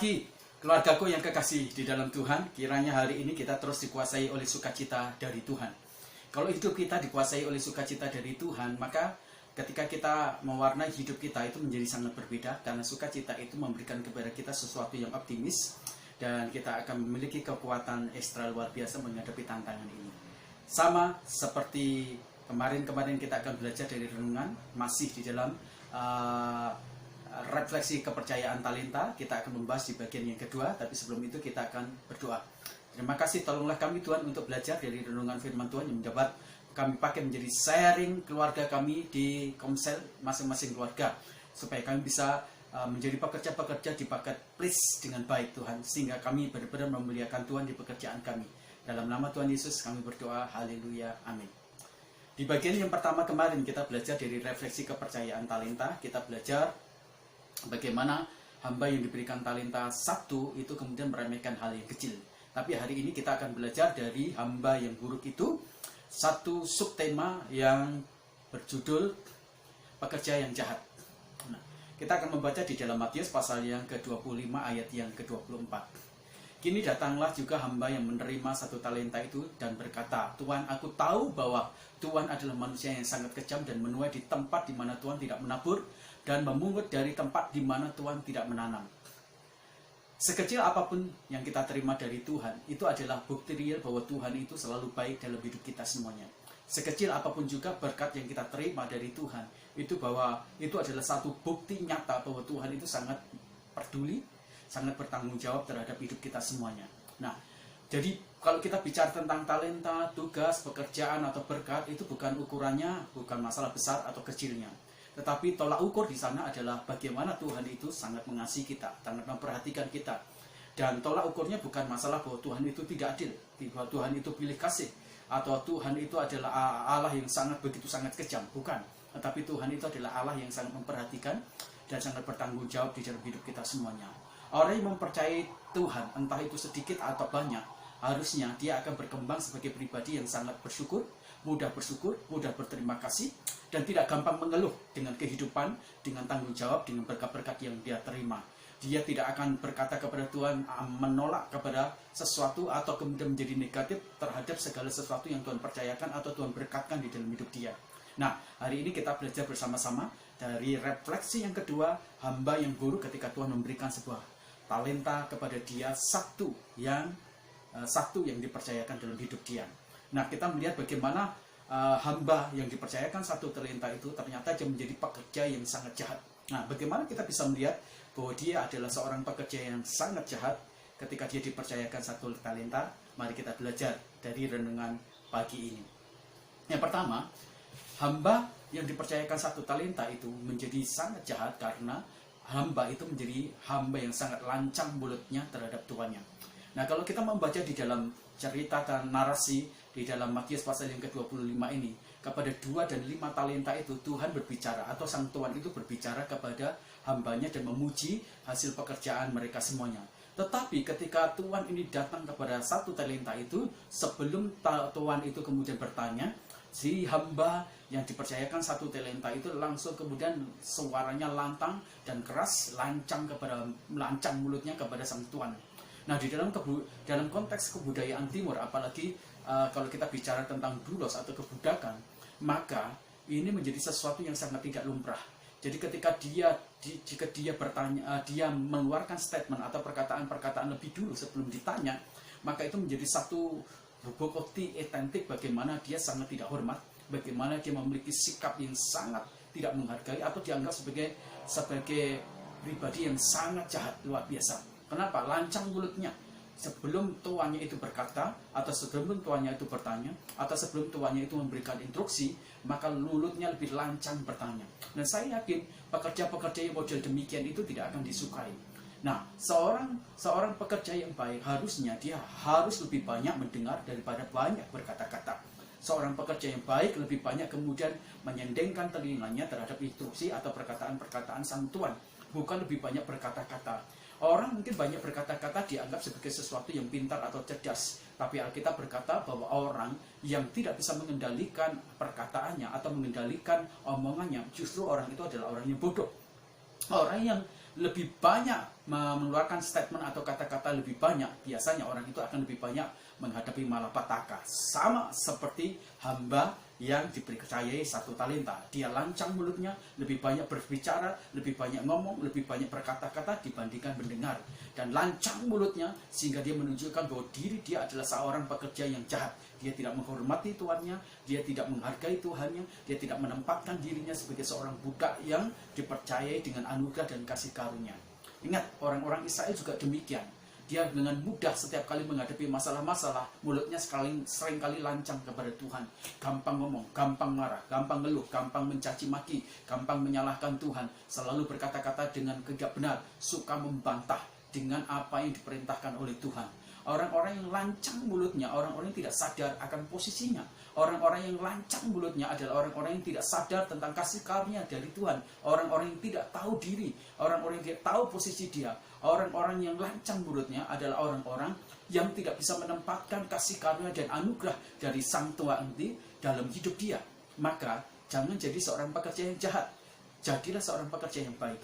pagi, keluargaku yang kekasih di dalam Tuhan. Kiranya hari ini kita terus dikuasai oleh sukacita dari Tuhan. Kalau hidup kita dikuasai oleh sukacita dari Tuhan, maka ketika kita mewarnai hidup kita itu menjadi sangat berbeda. Karena sukacita itu memberikan kepada kita sesuatu yang optimis, dan kita akan memiliki kekuatan ekstra luar biasa menghadapi tantangan ini. Sama seperti kemarin kita akan belajar dari renungan, masih di dalam refleksi kepercayaan talenta. Kita akan membahas di bagian yang kedua, tapi sebelum itu kita akan berdoa. Terima kasih, tolonglah kami Tuhan untuk belajar dari renungan firman Tuhan yang dapat kami pakai menjadi sharing keluarga kami di Komsel masing-masing keluarga, supaya kami bisa menjadi pekerja-pekerja di paket please dengan baik Tuhan, sehingga kami benar-benar memuliakan Tuhan di pekerjaan kami. Dalam nama Tuhan Yesus kami berdoa, haleluya, amin. Di bagian yang pertama kemarin kita belajar dari refleksi kepercayaan talenta. Kita belajar bagaimana hamba yang diberikan talenta satu itu kemudian meremehkan hal yang kecil. Tapi hari ini kita akan belajar dari hamba yang buruk itu, satu subtema yang berjudul pekerja yang jahat. Nah, kita akan membaca di dalam Matius pasal yang ke-25 ayat yang ke-24. Kini datanglah juga hamba yang menerima satu talenta itu dan berkata, Tuhan, aku tahu bahwa Tuhan adalah manusia yang sangat kejam dan menuai di tempat di mana Tuhan tidak menabur, dan memungut dari tempat di mana Tuhan tidak menanam. Sekecil apapun yang kita terima dari Tuhan, itu adalah bukti real bahwa Tuhan itu selalu baik dalam hidup kita semuanya. Sekecil apapun juga berkat yang kita terima dari Tuhan, itu adalah satu bukti nyata bahwa Tuhan itu sangat peduli, sangat bertanggung jawab terhadap hidup kita semuanya. Nah, jadi kalau kita bicara tentang talenta, tugas, pekerjaan atau berkat, itu bukan ukurannya, bukan masalah besar atau kecilnya. Tetapi tolak ukur di sana adalah bagaimana Tuhan itu sangat mengasihi kita, sangat memperhatikan kita. Dan tolak ukurnya bukan masalah bahwa Tuhan itu tidak adil, bahwa Tuhan itu pilih kasih, atau Tuhan itu adalah Allah yang begitu sangat kejam, bukan. Tetapi Tuhan itu adalah Allah yang sangat memperhatikan dan sangat bertanggung jawab di dalam hidup kita semuanya. Orang yang mempercayai Tuhan, entah itu sedikit atau banyak, harusnya dia akan berkembang sebagai pribadi yang sangat bersyukur, mudah berterima kasih, dan tidak gampang mengeluh dengan kehidupan, dengan tanggung jawab, dengan berkat-berkat yang dia terima. Dia tidak akan berkata kepada Tuhan, menolak kepada sesuatu, atau kemudian menjadi negatif terhadap segala sesuatu yang Tuhan percayakan atau Tuhan berkatkan di dalam hidup dia. Nah, hari ini kita belajar bersama-sama dari refleksi yang kedua, hamba yang buruk ketika Tuhan memberikan sebuah talenta kepada dia, satu yang dipercayakan dalam hidup dia. Nah, kita melihat bagaimana hamba yang dipercayakan satu talenta itu ternyata dia menjadi pekerja yang sangat jahat. Nah, bagaimana kita bisa melihat bahwa dia adalah seorang pekerja yang sangat jahat ketika dia dipercayakan satu talenta? Mari kita belajar dari renungan pagi ini. Yang pertama, hamba yang dipercayakan satu talenta itu menjadi sangat jahat karena hamba itu menjadi hamba yang sangat lancang mulutnya terhadap tuannya. Nah, kalau kita membaca di dalam cerita dan narasi di dalam Matius pasal yang ke-25 ini, kepada 2 dan 5 talenta itu Tuhan berbicara, atau sang Tuhan itu berbicara kepada hambanya dan memuji hasil pekerjaan mereka semuanya. Tetapi ketika Tuhan ini datang kepada satu talenta itu, sebelum Tuhan itu kemudian bertanya, si hamba yang dipercayakan satu talenta itu langsung kemudian suaranya lantang dan keras, lancang mulutnya kepada sang Tuhan. Nah, di dalam konteks kebudayaan Timur, apalagi kalau kita bicara tentang dulos atau kebudakan, maka ini menjadi sesuatu yang sangat tidak lumrah. Jadi ketika jika dia bertanya, dia mengeluarkan statement atau perkataan-perkataan lebih dulu sebelum ditanya, maka itu menjadi satu bukti otentik bagaimana dia sangat tidak hormat, bagaimana dia memiliki sikap yang sangat tidak menghargai, atau dianggap sebagai pribadi yang sangat jahat luar biasa. Kenapa? Lancang mulutnya. Sebelum tuannya itu berkata, atau sebelum tuannya itu bertanya, atau sebelum tuannya itu memberikan instruksi, maka mulutnya lebih lancang bertanya. Dan saya yakin pekerja-pekerja yang model demikian itu tidak akan disukai. Nah, seorang pekerja yang baik harusnya dia harus lebih banyak mendengar daripada banyak berkata-kata. Seorang pekerja yang baik lebih banyak kemudian menyendengkan telinganya terhadap instruksi atau perkataan-perkataan sang tuan, bukan lebih banyak berkata-kata. Orang mungkin banyak berkata-kata dianggap sebagai sesuatu yang pintar atau cerdas, tapi Alkitab berkata bahwa orang yang tidak bisa mengendalikan perkataannya atau mengendalikan omongannya, justru orang itu adalah orang yang bodoh. Orang yang lebih banyak mengeluarkan statement atau kata-kata lebih banyak, biasanya orang itu akan lebih banyak menghadapi malapetaka. Sama seperti hamba yang dipercayai 1 talenta. Dia lancang mulutnya, lebih banyak berbicara, lebih banyak ngomong, lebih banyak berkata-kata dibandingkan mendengar. Dan lancang mulutnya sehingga dia menunjukkan bahwa diri dia adalah seorang pekerja yang jahat. Dia tidak menghormati tuannya, dia tidak menghargai Tuhannya, dia tidak menempatkan dirinya sebagai seorang budak yang dipercayai dengan anugerah dan kasih karunia. Ingat, orang-orang Israel juga demikian. Dia dengan mudah setiap kali menghadapi masalah-masalah, mulutnya seringkali lancang kepada Tuhan. Gampang ngomong, gampang marah, gampang ngeluh, gampang mencaci maki, gampang menyalahkan Tuhan. Selalu berkata-kata dengan tidak benar, suka membantah dengan apa yang diperintahkan oleh Tuhan. Orang-orang yang lancang mulutnya, orang-orang yang tidak sadar akan posisinya. Orang-orang yang lancang mulutnya adalah orang-orang yang tidak sadar tentang kasih karunia dari Tuhan. Orang-orang yang tidak tahu diri, orang-orang yang tidak tahu posisi dia. Orang-orang yang lancang mulutnya adalah orang-orang yang tidak bisa menempatkan kasih karunia dan anugerah dari Sang Tuhan di dalam hidup dia. Maka jangan jadi seorang pekerja yang jahat. Jadilah seorang pekerja yang baik.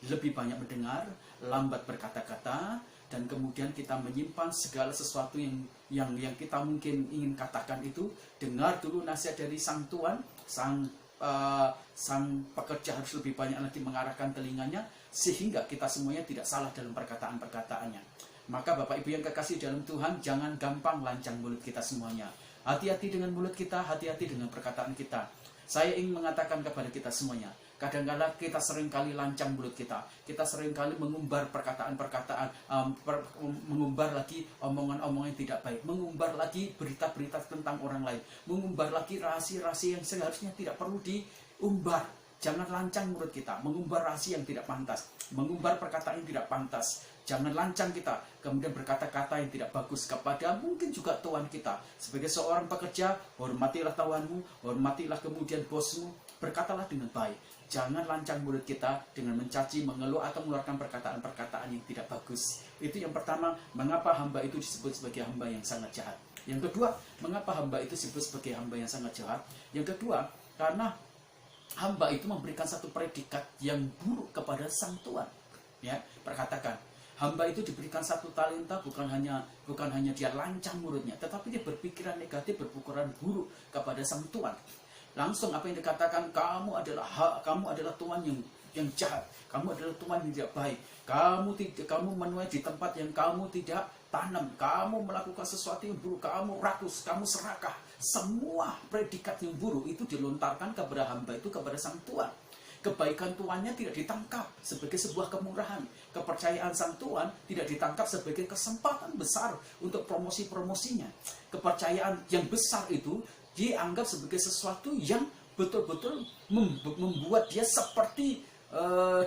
Lebih banyak mendengar, lambat berkata-kata, dan kemudian kita menyimpan segala sesuatu yang kita mungkin ingin katakan itu. Dengar dulu nasihat dari Sang Tuhan. Sang pekerja harus lebih banyak lagi mengarahkan telinganya, sehingga kita semuanya tidak salah dalam perkataan-perkataannya. Maka Bapak Ibu yang kekasih dalam Tuhan, jangan gampang lancang mulut kita semuanya. Hati-hati dengan mulut kita, hati-hati dengan perkataan kita. Saya ingin mengatakan kepada kita semuanya, kadang-kadang kita seringkali lancang mulut kita. Kita seringkali mengumbar perkataan-perkataan, mengumbar lagi omongan-omongan yang tidak baik, mengumbar lagi berita-berita tentang orang lain, mengumbar lagi rahasia-rahasia yang seharusnya tidak perlu diumbar. Jangan lancang mulut kita, mengumbar rahasia yang tidak pantas, mengumbar perkataan yang tidak pantas. Jangan lancang kita, kemudian berkata-kata yang tidak bagus kepada mungkin juga Tuhan kita. Sebagai seorang pekerja, hormatilah Tuhanmu, hormatilah kemudian bosmu, berkatalah dengan baik. Jangan lancang mulut kita dengan mencaci, mengeluh, atau mengeluarkan perkataan-perkataan yang tidak bagus. Itu yang pertama, mengapa hamba itu disebut sebagai hamba yang sangat jahat. Yang kedua, mengapa hamba itu disebut sebagai hamba yang sangat jahat. Yang kedua, karena hamba itu memberikan satu predikat yang buruk kepada Sang Tuhan. Ya, perkatakan, hamba itu diberikan 1 talenta bukan hanya dia lancang mulutnya, tetapi dia berpikiran negatif, berpikiran buruk kepada Sang Tuhan. Langsung apa yang dikatakan, kamu adalah Tuhan yang jahat, kamu adalah Tuhan yang tidak baik, kamu menuai di tempat yang kamu tidak tanam, kamu melakukan sesuatu yang buruk, kamu rakus, kamu serakah. Semua predikat yang buruk itu dilontarkan kepada hamba itu, kepada Sang Tuhan. Kebaikan Tuhannya tidak ditangkap sebagai sebuah kemurahan. Kepercayaan Sang Tuhan tidak ditangkap sebagai kesempatan besar untuk promosi-promosinya. Kepercayaan yang besar itu dianggap sebagai sesuatu yang betul-betul membuat dia seperti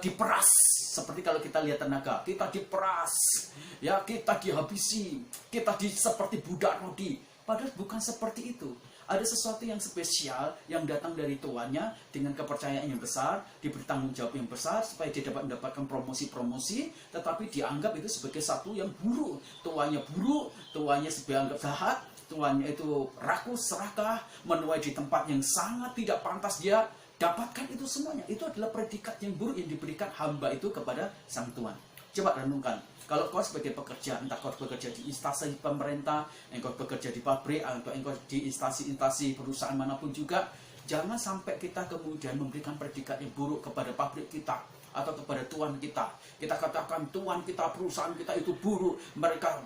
diperas. Seperti kalau kita lihat tenaga, kita diperas, ya, kita dihabisi, kita seperti budak rodi. Padahal bukan seperti itu. Ada sesuatu yang spesial yang datang dari tuannya dengan kepercayaan yang besar, diberi tanggung jawab yang besar supaya dia dapat mendapatkan promosi-promosi, tetapi dianggap itu sebagai satu yang buruk. Tuannya buruk, tuannya dianggap jahat, tuannya itu rakus, serakah, menuai di tempat yang sangat tidak pantas dia dapatkan. Itu semuanya, itu adalah predikat yang buruk yang diberikan hamba itu kepada Sang Tuhan. Coba renungkan, kalau kau sebagai pekerja, entah kau bekerja di instansi pemerintah, engkau bekerja di pabrik, atau engkau di instansi perusahaan manapun juga, jangan sampai kita kemudian memberikan predikat yang buruk kepada pabrik kita atau kepada Tuhan kita. Kita katakan Tuhan kita, perusahaan kita itu buruk, mereka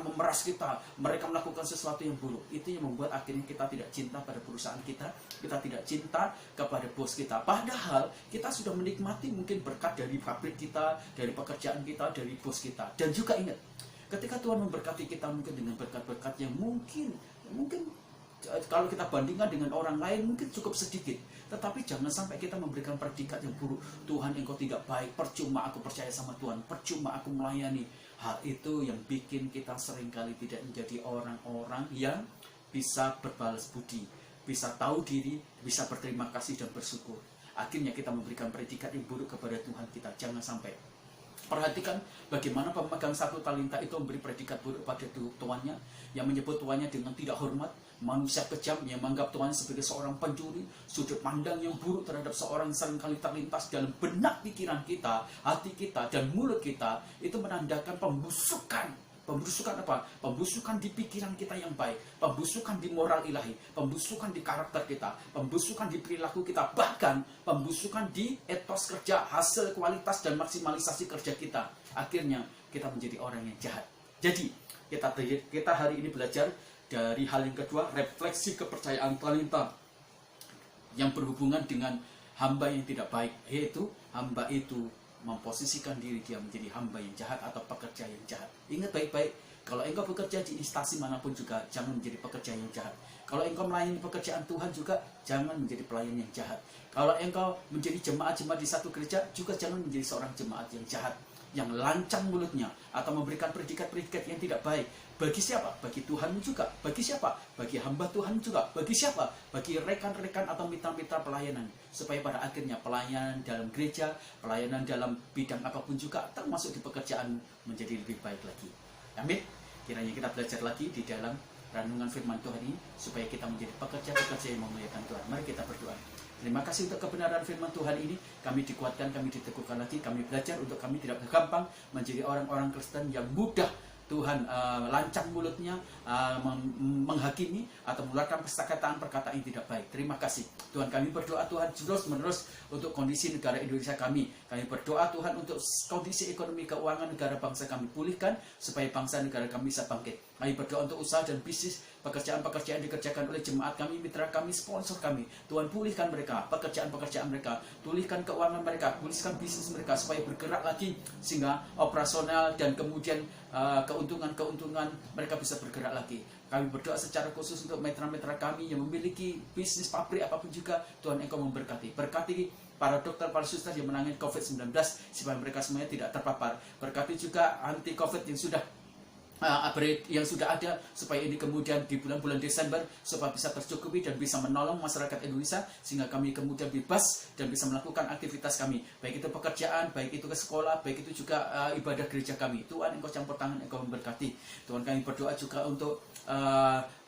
memeras kita, mereka melakukan sesuatu yang buruk. Itu yang membuat akhirnya kita tidak cinta pada perusahaan kita tidak cinta kepada bos kita. Padahal kita sudah menikmati mungkin berkat dari pabrik kita, dari pekerjaan kita, dari bos kita. Dan juga ingat, ketika Tuhan memberkati kita mungkin dengan berkat-berkat yang mungkin kalau kita bandingkan dengan orang lain mungkin cukup sedikit, tetapi jangan sampai kita memberikan predikat yang buruk. Tuhan, engkau tidak baik, percuma aku percaya sama Tuhan, percuma aku melayani. Hal itu yang bikin kita seringkali tidak menjadi orang-orang yang bisa berbalas budi, bisa tahu diri, bisa berterima kasih dan bersyukur. Akhirnya kita memberikan predikat yang buruk kepada Tuhan kita. Jangan sampai. Perhatikan bagaimana pemegang satu talenta itu memberi predikat buruk pada tuannya, yang menyebut tuannya dengan tidak hormat, manusia kejam yang menganggap tuannya sebagai seorang pencuri, sudut pandang yang buruk terhadap seorang seringkali terlintas dalam benak pikiran kita, hati kita, dan mulut kita. Itu menandakan pembusukan. Pembusukan apa? Pembusukan di pikiran kita yang baik, pembusukan di moral ilahi, pembusukan di karakter kita, pembusukan di perilaku kita, bahkan pembusukan di etos kerja, hasil kualitas dan maksimalisasi kerja kita. Akhirnya kita menjadi orang yang jahat. Jadi kita hari ini belajar dari hal yang kedua, refleksi kepercayaan talenta yang berhubungan dengan hamba yang tidak baik, yaitu hamba itu memposisikan diri dia menjadi hamba yang jahat atau pekerja yang jahat. Ingat baik-baik, kalau engkau bekerja di instansi manapun juga jangan menjadi pekerja yang jahat. Kalau engkau melayani pekerjaan Tuhan juga jangan menjadi pelayan yang jahat. Kalau engkau menjadi jemaat-jemaat di satu gereja juga jangan menjadi seorang jemaat yang jahat, yang lancang mulutnya atau memberikan predikat-predikat yang tidak baik. Bagi siapa? Bagi Tuhan juga. Bagi siapa? Bagi hamba Tuhan juga. Bagi siapa? Bagi rekan-rekan atau mitra-mitra pelayanan. Supaya pada akhirnya pelayanan dalam gereja, pelayanan dalam bidang apapun juga, termasuk di pekerjaan, menjadi lebih baik lagi. Amin. Kiranya kita belajar lagi di dalam renungan firman Tuhan ini, supaya kita menjadi pekerja-pekerja yang memuliakan Tuhan. Mari kita berdoa. Terima kasih untuk kebenaran firman Tuhan ini. Kami dikuatkan, kami diteguhkan lagi. Kami belajar untuk kami tidak gampang menjadi orang-orang Kristen yang mudah Tuhan lancang mulutnya, menghakimi atau mengeluarkan perkataan-perkataan yang tidak baik. Terima kasih Tuhan. Kami berdoa Tuhan terus-menerus untuk kondisi negara Indonesia kami. Kami berdoa Tuhan untuk kondisi ekonomi keuangan negara bangsa kami pulihkan, supaya bangsa negara kami bisa bangkit. Kami berdoa untuk usaha dan bisnis, pekerjaan-pekerjaan dikerjakan oleh jemaat kami, mitra kami, sponsor kami. Tuhan pulihkan mereka, pekerjaan-pekerjaan mereka, pulihkan keuangan mereka, pulihkan bisnis mereka supaya bergerak lagi, sehingga operasional dan kemudian keuntungan-keuntungan mereka bisa bergerak lagi. Kami berdoa secara khusus untuk mitra-mitra kami yang memiliki bisnis pabrik apapun juga. Tuhan Engkau memberkati. Berkati para dokter, para suster yang menangani COVID-19 supaya mereka semuanya tidak terpapar. Berkati juga anti COVID yang sudah ada, supaya ini kemudian di bulan-bulan Desember supaya bisa tercukupi dan bisa menolong masyarakat Indonesia, sehingga kami kemudian bebas dan bisa melakukan aktivitas kami, baik itu pekerjaan, baik itu ke sekolah, baik itu juga ibadah gereja kami. Tuhan Engkau campur tangan, Engkau memberkati. Tuhan, kami berdoa juga untuk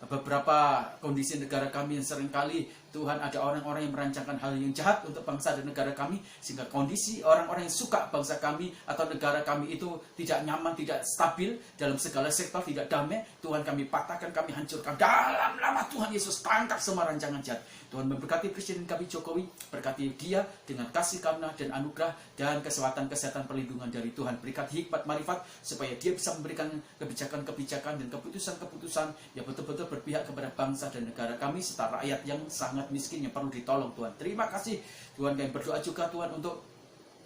beberapa kondisi negara kami yang seringkali Tuhan ada orang-orang yang merancangkan hal yang jahat untuk bangsa dan negara kami, sehingga kondisi orang-orang yang suka bangsa kami atau negara kami itu tidak nyaman, tidak stabil dalam segala sektor, tidak damai. Tuhan, kami patahkan, kami hancurkan dalam nama Tuhan Yesus. Tangkap semua rancangan jahat. Tuhan memberkati Presiden kami Jokowi, berkati dia dengan kasih karunia dan anugerah dan kesehatan perlindungan dari Tuhan. Berikan hikmat marifat supaya dia bisa memberikan kebijakan-kebijakan dan keputusan-keputusan yang betul-betul berpihak kepada bangsa dan negara kami serta rakyat yang sangat miskin yang perlu ditolong. Tuhan, terima kasih Tuhan. Kami berdoa juga Tuhan untuk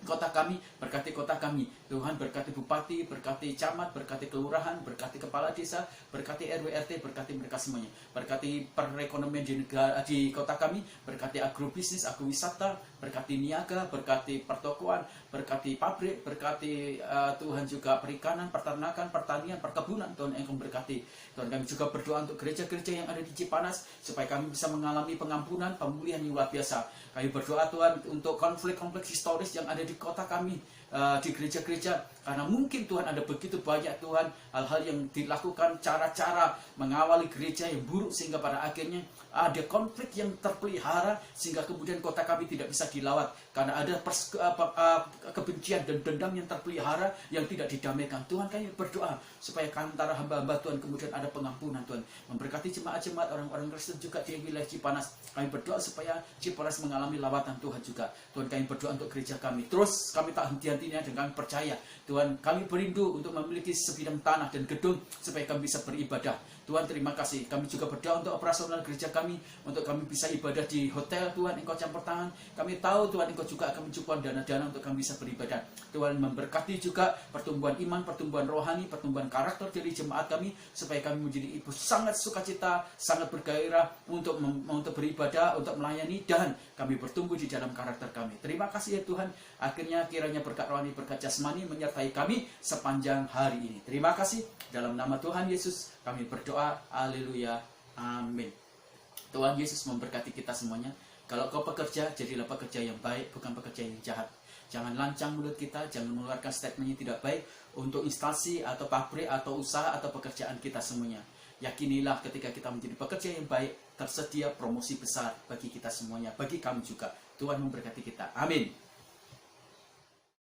kota kami, berkati kota kami Tuhan, berkati bupati, berkati camat, berkati kelurahan, berkati kepala desa, berkati RW RT, berkati mereka semuanya, berkati perekonomian di kota kami, berkati agrobisnis, agrowisata, berkati niaga, berkati pertokoan, berkati pabrik, berkati Tuhan juga perikanan, peternakan, pertanian, perkebunan. Tuhan Engkau berkati. Tuhan, kami juga berdoa untuk gereja-gereja yang ada di Cipanas supaya kami bisa mengalami pengampunan, pemulihan yang luar biasa. Kami berdoa Tuhan untuk konflik-konflik historis yang ada di kota kami, di gereja-gereja, karena mungkin Tuhan ada begitu banyak Tuhan hal-hal yang dilakukan, cara-cara mengawali gereja yang buruk, sehingga pada akhirnya ada konflik yang terpelihara, sehingga kemudian kota kami tidak bisa dilawat karena ada kebencian dan dendam yang terpelihara yang tidak didamaikan. Tuhan, kami berdoa supaya antara hamba-hamba Tuhan kemudian ada pengampunan. Tuhan memberkati jemaat-jemaat orang-orang Kristen juga di wilayah Cipanas. Kami berdoa supaya Cipanas mengalami lawatan Tuhan juga. Tuhan, kami berdoa untuk gereja kami. Terus kami tak henti-hentinya dan kami percaya Tuhan, kami berindu untuk memiliki sebidang tanah dan gedung supaya kami bisa beribadah. Tuhan, terima kasih. Kami juga berdoa untuk operasional gereja kami, untuk kami bisa ibadah di hotel. Tuhan, Engkau campur tangan. Kami tahu Tuhan, Engkau juga akan mencukupi dana-dana untuk kami bisa beribadah. Tuhan, memberkati juga pertumbuhan iman, pertumbuhan rohani, pertumbuhan karakter dari jemaat kami, supaya kami menjadi ibu sangat sukacita, sangat bergairah untuk beribadah, untuk melayani, dan kami bertumbuh di dalam karakter kami. Terima kasih ya Tuhan. Akhirnya kiranya berkat rohani, berkat jasmani menyertai kami sepanjang hari ini. Terima kasih. Dalam nama Tuhan Yesus kami berdoa. Haleluya. Amin. Tuhan Yesus memberkati kita semuanya. Kalau kau pekerja, jadilah pekerja yang baik, bukan pekerja yang jahat. Jangan lancang mulut kita, jangan mengeluarkan statement yang tidak baik untuk instansi atau pabrik atau usaha atau pekerjaan kita semuanya. Yakinilah ketika kita menjadi pekerja yang baik, tersedia promosi besar bagi kita semuanya, bagi kami juga. Tuhan memberkati kita. Amin.